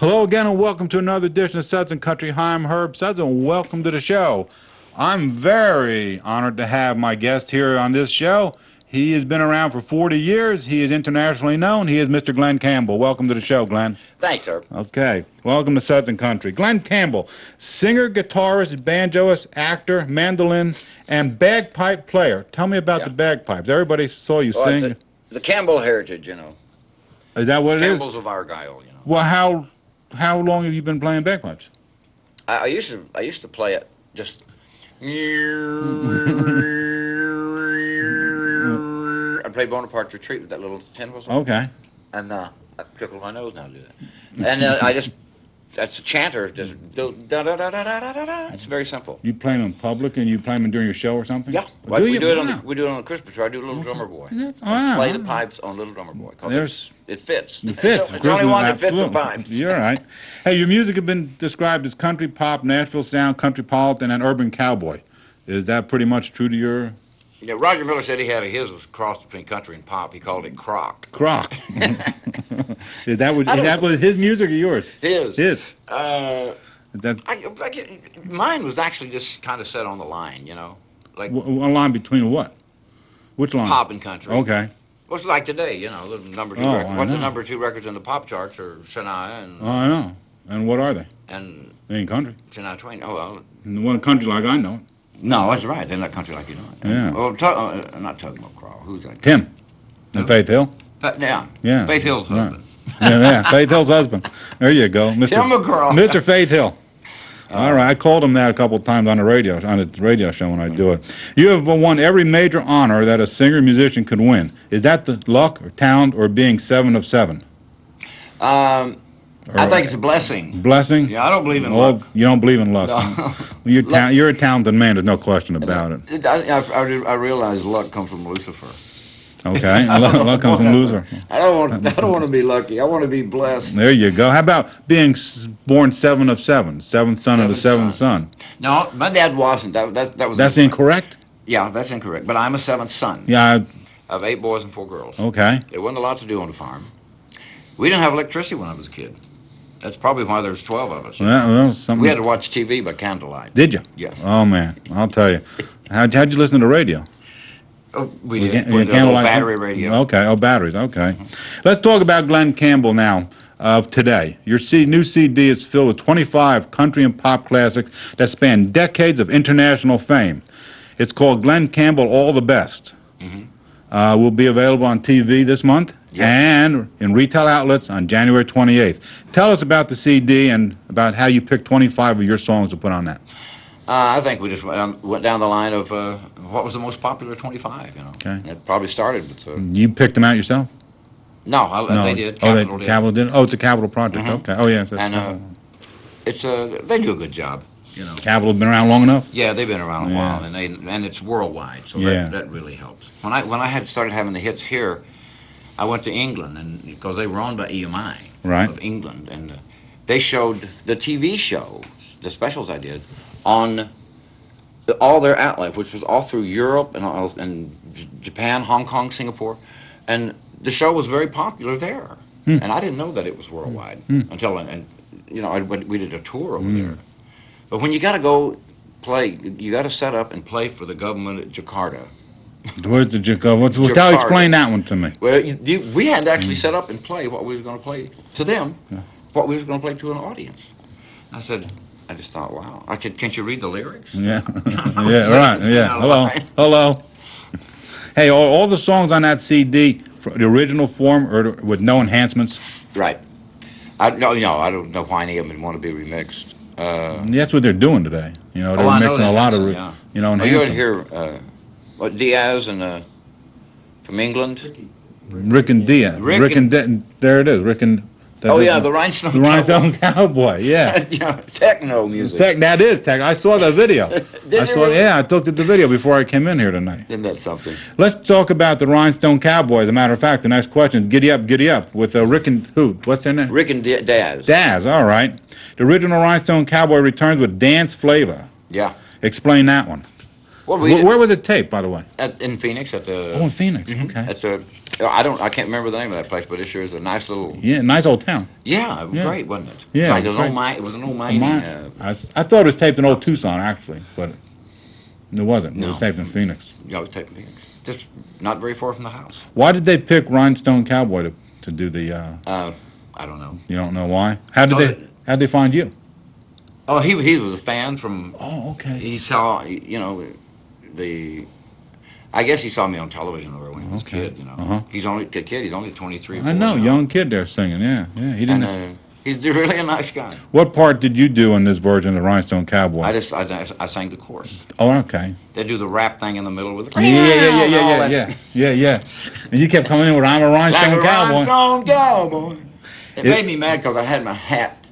Hello again and welcome to another edition of Suds and Country. Hi, I'm Herb Suds and welcome to the show. I'm very honored to have my guest here on this show. He has been around for 40 years. He is internationally known. He is Mr. Glen Campbell. Welcome to the show, Glen. Thanks, Herb. Okay. Welcome to Suds and Country. Glen Campbell, singer, guitarist, banjoist, actor, mandolin, and bagpipe player. Tell me about the bagpipes. Everybody saw you sing. The Campbell heritage, you know. Is that what it is? Campbell's of Argyle, you know. Well, how long have you been playing bagpipes? I used to play it just. I played Bonaparte's Retreat with that little tin whistle. Okay. And I tickle my nose now to do that. And that's a chanter. Just da da da da da da da da. It's very simple. You play them in public and you play them during your show or something? Yeah. Well, we do it on the Christmas show. I do Little Drummer Boy. Wow. Play the pipes on Little Drummer Boy. It fits. It fits. It's the only one that fits the pipes. You're right. Hey, your music has been described as country pop, Nashville sound, countrypolitan, and urban cowboy. Is that pretty much true to your... Yeah, Roger Miller said his was a cross between country and pop. He called it crock. Crock. Is that was his music or yours? His. Mine was actually just kind of set on the line, you know. Like a line between what? Which line? Pop and country. Okay. Well, it's like today, you know, the number 2 records. What the number 2 records in the pop charts are Shania and... Oh, I know. And what are they? And... They ain't country. Shania Twain. Oh, well... One country like I know it. No, that's right. They're not country like you know it. Yeah. Well, not Tug McCraw. Who's that? Tim. And Faith Hill. Yeah. Faith Hill's husband. Yeah, Faith Hill's husband. There you go. Mr. Tim McCraw. Mr. Faith Hill. All right, I called him that a couple of times on the radio show when I do it. You have won every major honor that a singer musician could win. Is that the luck or talent or being 7 of 7? I think it's a blessing. Blessing? Yeah, I don't believe in luck. You don't believe in luck? No. You're a talented man. There's no question about it. I realize luck comes from Lucifer. Okay, luck comes from Lucifer. I don't want to be lucky. I want to be blessed. There you go. How about being born 7 of 7, seventh son of the seventh son? No, my dad wasn't. That's incorrect? Yeah, that's incorrect. But I'm a 7th son. Yeah. Of 8 boys and 4 girls. Okay. There wasn't a lot to do on the farm. We didn't have electricity when I was a kid. That's probably why there's 12 of us. We had to watch TV by candlelight. Did you? Yes. Oh, man. I'll tell you. How'd you listen to the radio? Oh, we did. With a battery radio. Okay. Oh, batteries. Okay. Let's talk about Glen Campbell now of today. Your new CD is filled with 25 country and pop classics that span decades of international fame. It's called Glen Campbell All the Best. Will be available on TV this month and in retail outlets on January 28th. Tell us about the CD and about how you picked 25 of your songs to put on that. I think we just went down the line of what was the most popular 25, you know. Okay. It probably started with... You picked them out yourself? No, they did. Capitol did. Capitol did? Oh, it's a Capitol project. Okay. Oh, yeah. And they do a good job, you know. Capitol's been around long enough? Yeah, they've been around a while, and it's worldwide, so that really helps. When I had started having the hits here, I went to England, and because they were owned by EMI of England, and they showed the TV shows, the specials I did, on all their outlets, which was all through Europe and Japan, Hong Kong, Singapore, and the show was very popular there. And I didn't know that it was worldwide until we did a tour over there. But when you got to go play, you got to set up and play for the government at Jakarta. Where's the Jakarta? Explain that one to me. Well, we had to actually set up and play what we was going to play to them, what we was going to play to an audience. I just thought, wow, can't you read the lyrics? Yeah, Hello. Hey, all the songs on that CD, the original form or with no enhancements? Right. I don't know why any of them want to be remixed. That's what they're doing today. You know, they're mixing a lot of, enhancements. You hear Diaz and from England? Rick and Diaz. There it is. Rick and... the Rhinestone Cowboy. The Rhinestone Cowboy, yeah. Techno music. That is techno. I saw that video. Yeah, I looked at the video before I came in here tonight. Isn't that something? Let's talk about the Rhinestone Cowboy. As a matter of fact, the next question is Giddy Up, with Rick and who? What's their name? Rick and Daz. Daz, all right. The original Rhinestone Cowboy returns with dance flavor. Yeah. Explain that one. Well, where was it taped, by the way? In Phoenix at the. Oh, in Phoenix. Mhm. Okay. At the. I can't remember the name of that place, but it sure is a nice little. Yeah, nice old town. Yeah, it was Yeah. great, wasn't it? Yeah, Like it was great. it was an old mining. I thought it was taped in old Tucson, actually, but it wasn't. It No. was taped in Phoenix. Yeah, it was taped in Phoenix. Just not very far from the house. Why did they pick Rhinestone Cowboy to do the? I don't know. You don't know why? How'd they find you? Oh, he was a fan from. Oh, okay. He saw, the. I guess he saw me on television over when he was a kid. He's only a kid. He's only 23. I know, young kid there singing. Yeah, yeah. He didn't. And, he's really a nice guy. What part did you do in this version of Rhinestone Cowboy? I sang the chorus. Oh, okay. They do the rap thing in the middle with the. Yeah. And you kept coming in with "I'm a Rhinestone Cowboy." Rhinestone Cowboy. It made me mad because I had my hat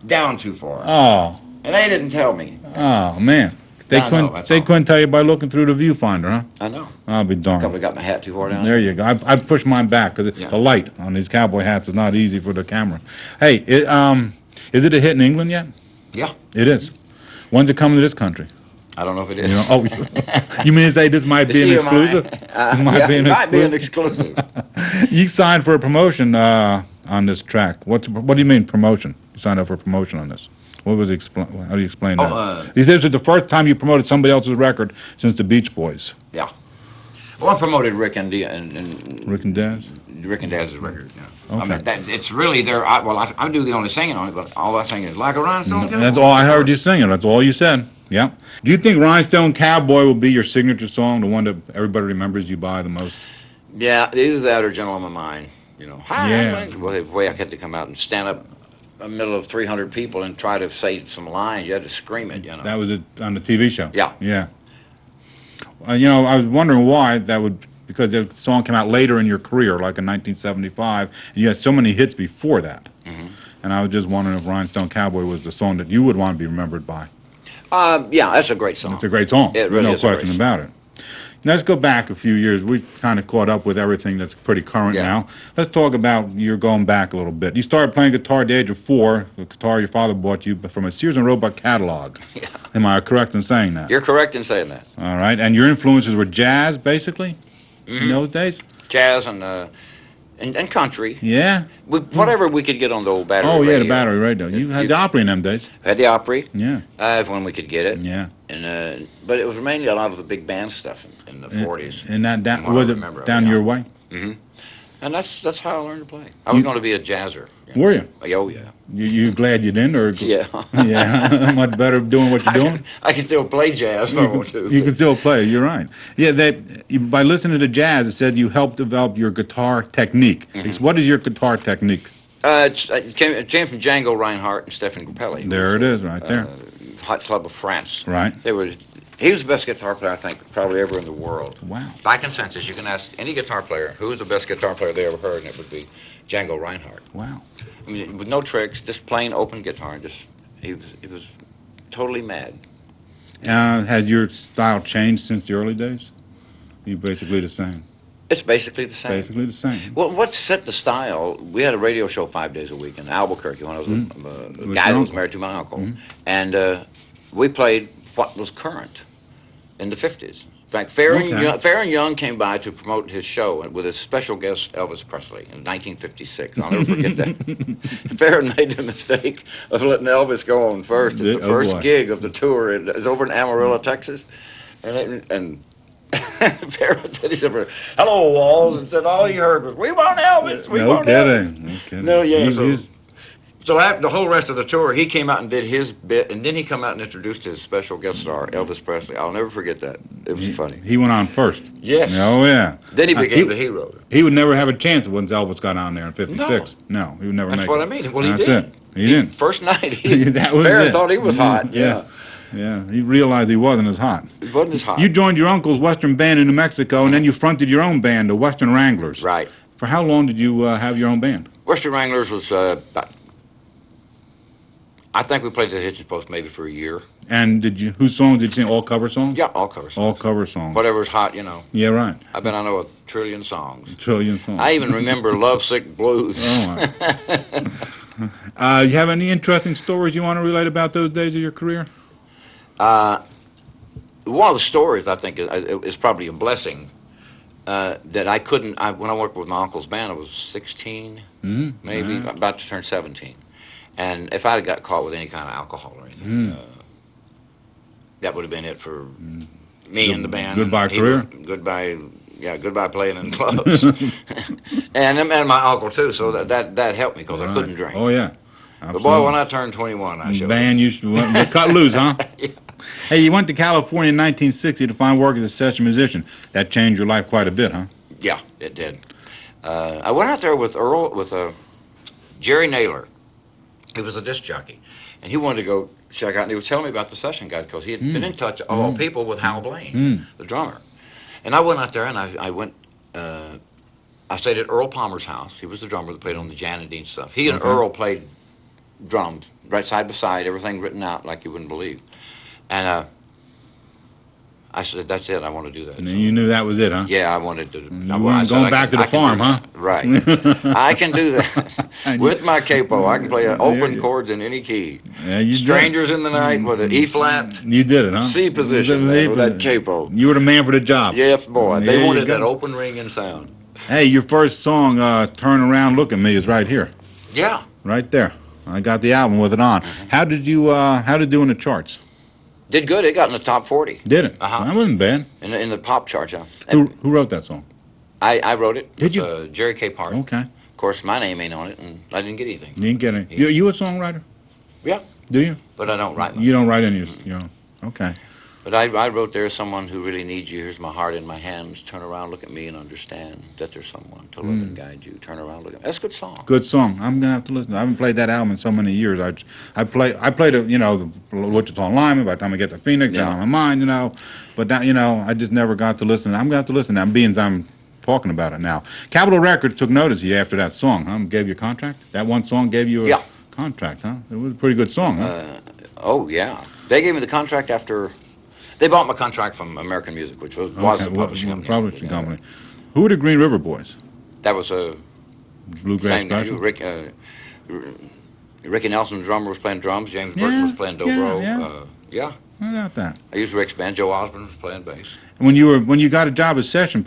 down too far. Oh. And they didn't tell me. Oh man. They couldn't tell you by looking through the viewfinder, huh? I know. I'll be darned. Probably got my hat too far down. There you go. I pushed mine back because the light on these cowboy hats is not easy for the camera. Hey, is it a hit in England yet? Yeah. It is. When's it coming to this country? I don't know if it is. You mean to say this might be an exclusive? It might be an exclusive. You signed for a promotion on this track. What do you mean promotion? You signed up for a promotion on this. What was how do you explain that? This is the first time you promoted somebody else's record since the Beach Boys. Yeah. Well, I promoted Rick and Rick and Daz? Rick and Daz's record, yeah. Okay. I mean, it's really their. I do the only singing on it, but all I sing is like a Rhinestone Cowboy. That's all I heard you singing. That's all you said. Yeah. Do you think Rhinestone Cowboy will be your signature song, the one that everybody remembers you by the most? Yeah, either that or Gentle on My Mind. Hi. Yeah. Well, the way I had to come out and stand up in the middle of 300 people and try to say some lines, you had to scream it, That was it on the TV show? Yeah. Yeah. I was wondering why that would, because the song came out later in your career, like in 1975, and you had so many hits before that. Mm-hmm. And I was just wondering if Rhinestone Cowboy was the song that you would want to be remembered by. Yeah, that's a great song. It's a great song. It really no is a great question song. about it. Now, let's go back a few years. We've kind of caught up with everything that's pretty current now. Let's talk about your going back a little bit. You started playing guitar at the age of 4. The guitar your father bought you from a Sears and Roebuck catalog. Yeah. Am I correct in saying that? You're correct in saying that. All right. And your influences were jazz, basically, in those days? Jazz and country. Yeah? Whatever we could get on the old battery radio. Oh, yeah, the battery radio. You had the Opry in them days. Had the Opry. Yeah. When we could get it. Yeah. And but it was mainly a lot of the big band stuff in the 40s. And that was it down your way? Mm-hmm. And that's how I learned to play. I was going to be a jazzer. Were you? Oh, yeah. You glad you didn't? Or Yeah. Yeah. Much better doing what you're doing? I can still play jazz if I want to. You can still play. You're right. Yeah. By listening to jazz, it said you helped develop your guitar technique. Mm-hmm. What is your guitar technique? It came from Django Reinhardt and Stephen Grappelli. There it is, right there. Hot Club of France. Right. He was the best guitar player, I think, probably ever in the world. Wow. By consensus, you can ask any guitar player who's the best guitar player they ever heard, and it would be Django Reinhardt. Wow. I mean, with no tricks, just plain open guitar. He was totally mad. Has your style changed since the early days? You're basically the same. It's basically the same. Basically the same. Well, what set the style? We had a radio show 5 days a week in Albuquerque when I was a guy that was married to my uncle, and we played what was current in the 50s. In fact, Fair and Young came by to promote his show with his special guest Elvis Presley in 1956. I'll never forget that. Fair made the mistake of letting Elvis go on first at the first gig of the tour. It was over in Amarillo, Texas, and Fair said, "Hello, Walls," and said all he heard was, "We want Elvis. We want Elvis." No kidding. No, yeah. So after the whole rest of the tour, he came out and did his bit, and then he come out and introduced his special guest star, Elvis Presley. I'll never forget that. It was funny. He went on first. Yes. Oh, yeah. Then he became the hero. He would never have a chance once Elvis got on there in 56. No, he would never make it. That's what I mean. Well, he That's did. it. He didn't. First night, Fair thought he was hot. Yeah. Yeah, he realized he wasn't as hot. He wasn't as hot. You joined your uncle's Western band in New Mexico, and then you fronted your own band, the Western Wranglers. Right. For how long did you have your own band? Western Wranglers was I think we played the Hitchens Post maybe for a year. And whose songs did you sing? All cover songs? Yeah, all cover songs. All cover songs. Whatever's hot, Yeah, right. I bet I know a trillion songs. A trillion songs. I even remember Lovesick Blues. Oh, my. You have any interesting stories you want to relate about those days of your career? one of the stories I think is probably a blessing that I couldn't. When I worked with my uncle's band, I was 16, maybe about to turn 17, and if I had got caught with any kind of alcohol or anything, that would have been it for me and the band. Goodbye career. Goodbye. Yeah, goodbye playing in clubs, and my uncle too. So that helped me because I couldn't drink. Oh yeah. But boy, when I turned 21, I showed band you cut loose, huh? Yeah. Hey, you went to California in 1960 to find work as a session musician. That changed your life quite a bit, huh? Yeah, it did. I went out there with Jerry Naylor. He was a disc jockey, and he wanted to go check out. And he was telling me about the session guys because he had been in touch, of all people, with Hal Blaine, the drummer. And I went out there, and I stayed at Earl Palmer's house. He was the drummer that played on the Jan and Dean stuff. He and Earl played drums right side by side, everything written out like you wouldn't believe. And I said, that's it, I want to do that. And you knew that was it, huh? Yeah, I wanted to. You weren't going back to the farm, huh? Right. I can do that. With my capo, I can play open chords in any key. Yeah, you Strangers in the Night with an E flat. You did it, huh? C position with that capo. You were the man for the job. Yes, boy. They wanted that open ringing sound. Hey, your first song, Turn Around, Look at Me, is right here. Yeah. Right there. I got the album with it on. How did it do in the charts? Did good. It got in the top 40. Did it? That wasn't bad. In the pop charts, yeah. Who wrote that song? I wrote it. Did you? Jerry K. Park. Okay. Of course, my name ain't on it, and I didn't get anything. You didn't get any. You a songwriter? Yeah. Do you? But I don't write much. You don't write any, okay. But I wrote there, someone who really needs you. Here's my heart in my hands. Turn around, look at me, and understand that there's someone to love and guide you. Turn around, look at me. That's a good song. Good song. I'm gonna have to listen. I haven't played that album in so many years. I played it, the Wichita Lineman. By the time I get to Phoenix, I'm on my mind, But that, I just never got to listen. I'm gonna have to listen now, being I'm talking about it now. Capitol Records took notice of you after that song, huh? Gave you a contract. That one song gave you a contract, huh? It was a pretty good song, huh? Oh yeah. They gave me the contract after. They bought my contract from American Music, which was the publishing company. Who were the Green River Boys? That was a bluegrass special. Ricky Nelson, the drummer, was playing drums. James Burton was playing dobro. How about that? I used Rick's band. Joe Osborne was playing bass. When you got a job as session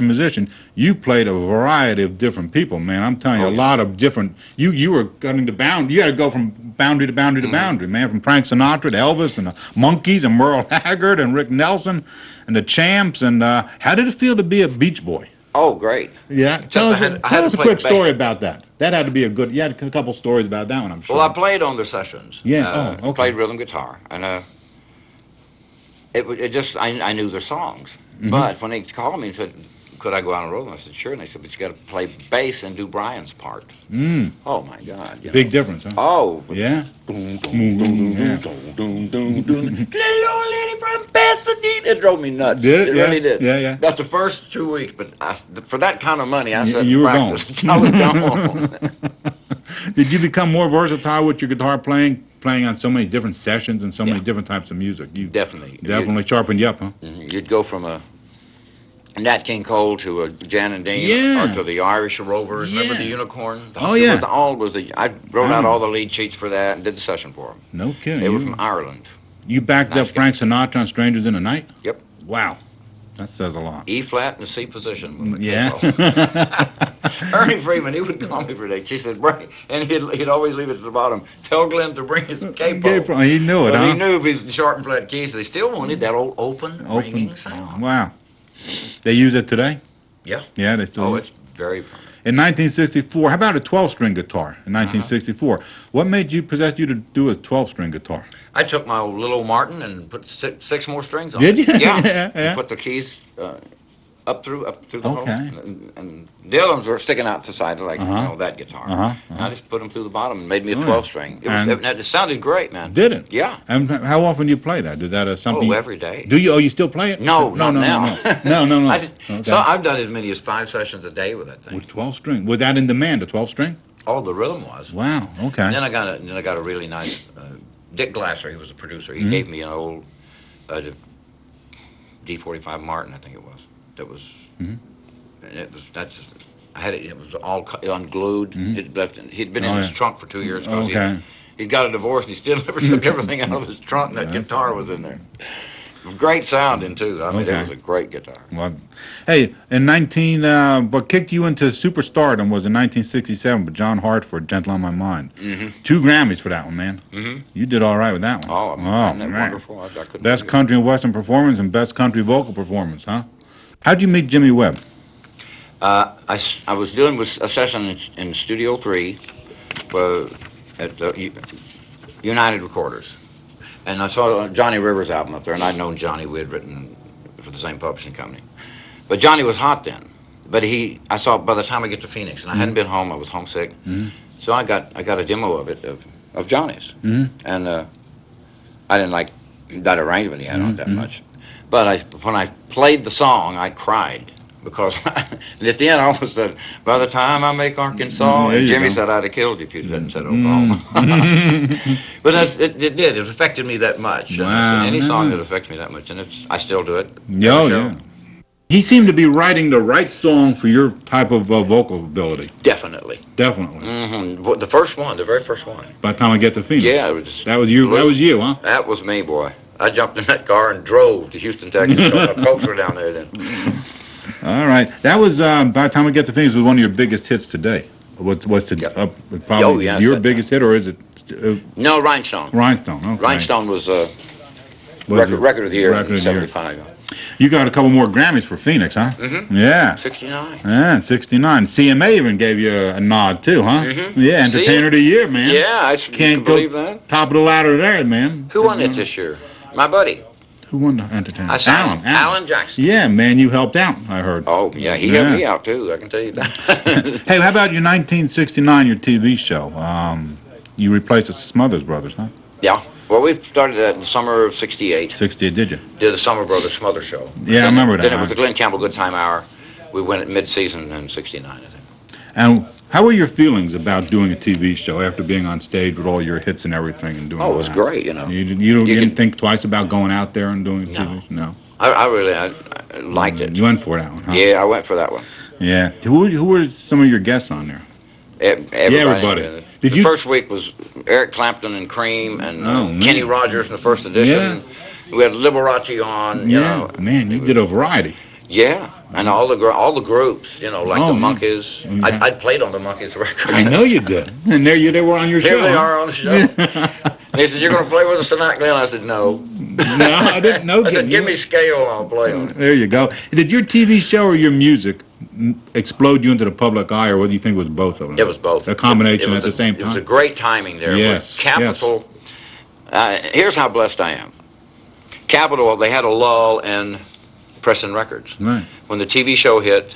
musician, you played a variety of different people, man. I'm telling you, a lot of different. You were cutting the bound. You had to go from boundary to boundary to boundary, man. From Frank Sinatra to Elvis and the Monkees and Merle Haggard and Rick Nelson and the Champs. And how did it feel to be a Beach Boy? Oh, great. Yeah. Tell us a quick story about that. That had to be a good. You had a couple stories about that one, I'm sure. Well, I played on their sessions. Yeah. Okay. Played rhythm guitar and. It just I knew their songs, but when they called me and said, "Could I go out on the road?" I said, "Sure." And they said, "But you got to play bass and do Brian's part." Oh my God! Big difference, huh? Oh yeah. Little old lady from Pasadena. It drove me nuts. Did it? It really did. Yeah. That's the first 2 weeks, but for that kind of money, I said, you were practice. I was gone. Did you become more versatile with your guitar playing on so many different sessions and so many different types of music? You definitely sharpened you up, huh? You'd go from a Nat King Cole to a Jan and Dean, or to the Irish Rovers. Remember the Unicorn? I wrote out all the lead sheets for that and did the session for them. No kidding. They were from Ireland. You backed up Frank Sinatra on Strangers in the Night? Yep. Wow. That says a lot. E flat and C position. Yeah. Ernie Freeman, he would call me for that. She said, and he'd always leave it at the bottom. Tell Glenn to bring his capo. He knew it, huh? He knew if he's sharp and flat keys, they still wanted that old open ringing sound. Wow. They use it today? Yeah. Yeah, they still use it. It's very permanent. In 1964, how about a 12-string guitar in 1964? What made you possess you to do a 12-string guitar? I took my little Martin and put six more strings on it. Did you? Yeah. You put the keys up through the hole. And the other ones were sticking out to the side like that guitar. And I just put them through the bottom and made me a 12-string. It sounded great, man. Did it? Yeah. And how often do you play that? Is that something? Oh, every day. Do you? Oh, you still play it? No, not now. No. So I've done as many as 5 sessions a day with that thing. With 12-string. Was that in demand, a 12-string? Oh, the rhythm was. Wow. Okay. And then I got a really nice. Dick Glasser, he was the producer. He gave me an old D45 Martin, I think it was. That was, and I had it. It was all unglued. He'd been in his trunk for 2 years. He'd got a divorce and he still never took everything out of his trunk. And that guitar was in there. Great sounding, too. I mean, it was a great guitar. Well, hey, what kicked you into superstardom was in 1967 with John Hartford, Gentle on My Mind. 2 Grammys for that one, man. You did all right with that one. Oh, man. Wonderful. I couldn't Best country and western performance and best country vocal performance, huh? How'd you meet Jimmy Webb? I was doing a session in Studio 3 at United Recorders. And I saw Johnny Rivers' album up there, and I'd known Johnny. We had written for the same publishing company. But Johnny was hot then. But I saw by the time I get to Phoenix, and I hadn't been home, I was homesick. So I got a demo of it, of Johnny's. And I didn't like that arrangement he had on it that much. But when I played the song, I cried. Because and at the end, I almost said, by the time I make Arkansas, and Jimmy said, I'd have killed you if you hadn't said Oklahoma. But it did. It affected me that much. Wow, any song that affects me that much, and I still do it. Yeah. He seemed to be writing the right song for your type of vocal ability. Definitely. Definitely. The first one, the very first one. By the time I get to Phoenix. Yeah, that was you. That was you, huh? That was me, boy. I jumped in that car and drove to Houston, Texas. My folks were down there then. All right. That was, by the time we get to Phoenix, was one of your biggest hits today. What's probably your biggest hit, or is it? No, Rhinestone. Rhinestone, okay. Rhinestone was record of the year in 75. You got a couple more Grammys for Phoenix, huh? Yeah. 69. Yeah, 69. CMA even gave you a nod, too, huh? Yeah, Entertainer of the Year, man. Yeah, I can't believe that. Top of the ladder there, man. Who won it this year? My buddy. Who won the Entertainer? Alan Jackson. Yeah, man, you helped out, I heard. Oh, yeah, he helped me out, too, I can tell you that. Hey, how about your 1969, your TV show? You replaced the Smothers Brothers, huh? Yeah. Well, we started that in the summer of 68. 68, did you? Did the Summer Brothers Smother show. Yeah, I remember that. Then it was the Glen Campbell Good Time Hour. We went at mid-season in 69, I think. And how were your feelings about doing a TV show after being on stage with all your hits and everything and doing all that? Oh, it was great, you know. You didn't think twice about going out there and doing TV? No. I really liked it. You went for that one, huh? Yeah, I went for that one. Yeah. Who were some of your guests on there? Everybody. The first week was Eric Clapton and Cream and Kenny Rogers in the first edition. Yeah. We had Liberace on. You know, man, you did a variety. Yeah, and all the groups, you know, like the Monkees. I played on the Monkees record. I know you did. And they were on your show. Here they are on the show. And he said, "You're going to play with us tonight, Glenn?" I said, "No." No, I didn't know. I said, "Give me scale, and I'll play on it." There you go. Did your TV show or your music explode you into the public eye, or what do you think was both of them? It was both. A combination at the same time. It was a great timing there. Yes. Capitol. Here's how blessed I am. Capitol, they had a lull in pressing records. Right. When the TV show hit,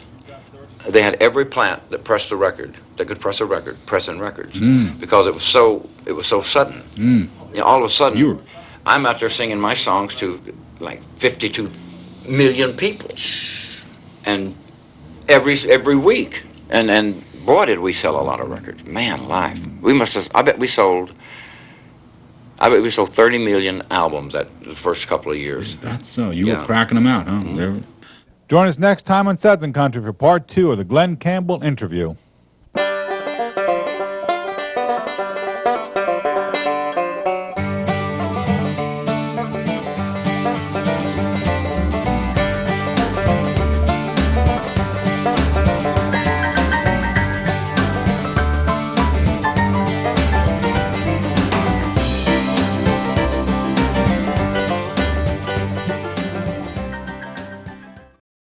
they had every plant that pressed a record, that could press a record, pressing records, because it was so sudden. You know, all of a sudden, I'm out there singing my songs to like 52 million people, and every week, and boy, did we sell a lot of records. Man alive, I bet we sold 30 million albums that the first couple of years. That's so. You were cracking them out, huh? Join us next time on Southern Country for part 2 of the Glen Campbell interview.